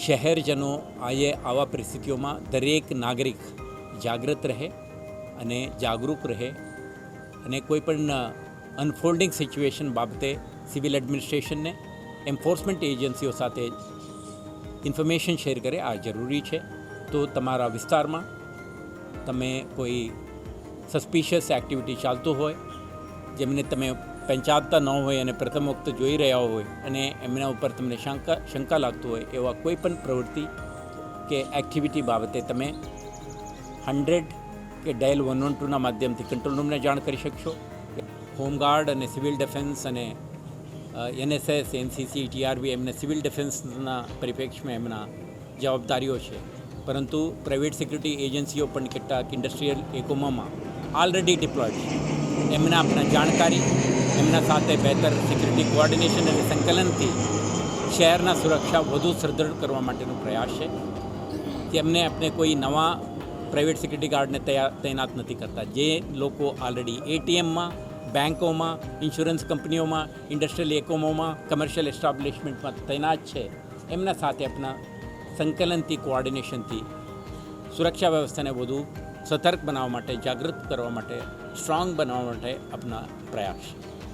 શહેરજનો આવા પરિસ્થિતિઓમાં દરેક નાગરિક જાગૃત રહે અને જાગૃત રહે અને કોઈપણ અનફોલ્ડિંગ સિચ્યુએશન બાબતે સિવિલ એડમિનિસ્ટ્રેશનને એન્ફોર્સમેન્ટ એજન્સીઓ સાથે ઇન્ફોર્મેશન શેર કરે આ જરૂરી છે. તો તમારા વિસ્તારમાં તમે કોઈ સસ્પિશિયસ એક્ટિવિટી ચાલતું હોય જેમને તમે પંચાવતા ન હોય અને પ્રથમ વખત જોઈ રહ્યા હોય અને એમના ઉપર તમને શંકા લાગતું હોય એવા કોઈ પણ પ્રવૃત્તિ કે એક્ટિવિટી બાબતે તમે 100 કે ડાયલ 112ના માધ્યમથી કંટ્રોલ રૂમને જાણ કરી શકશો. હોમગાર્ડ અને સિવિલ ડિફેન્સ અને NSS, NCC, TRB એમને સિવિલ ડિફેન્સના પરિપ્રેક્ષમાં એમના જવાબદારીઓ છે, પરંતુ પ્રાઇવેટ સિક્યુરિટી એજન્સીઓ પણ કેટલાક ઇન્ડસ્ટ્રીયલ એકમોમાં ઓલરેડી ડિપ્લોયડ છે. એમના આપણા જાણકારી એમના સાથે બહેતર સિક્યુરિટી કોઓર્ડિનેશન અને સંકલનથી શહેરના સુરક્ષા વધુ સુદૃઢ કરવા માટેનો પ્રયાસ છે. તેમને આપણે કોઈ નવા પ્રાઇવેટ સિક્યુરિટી ગાર્ડને તૈનાત નથી કરતા. જે લોકો ઓલરેડી ATMમાં, બેન્કોમાં, ઇન્સ્યોરન્સ કંપનીઓમાં, ઇન્ડસ્ટ્રીયલ એકમોમાં, કમર્શિયલ એસ્ટાબ્લિશમેન્ટમાં તૈનાત છે, એમના સાથે આપણા સંકલનથી, કોઓર્ડિનેશનથી સુરક્ષા વ્યવસ્થાને વધુ સતર્ક બનાવવા માટે, જાગૃત કરવા માટે, સ્ટ્રોંગ બનાવવા માટે આપણા પ્રયાસ છે.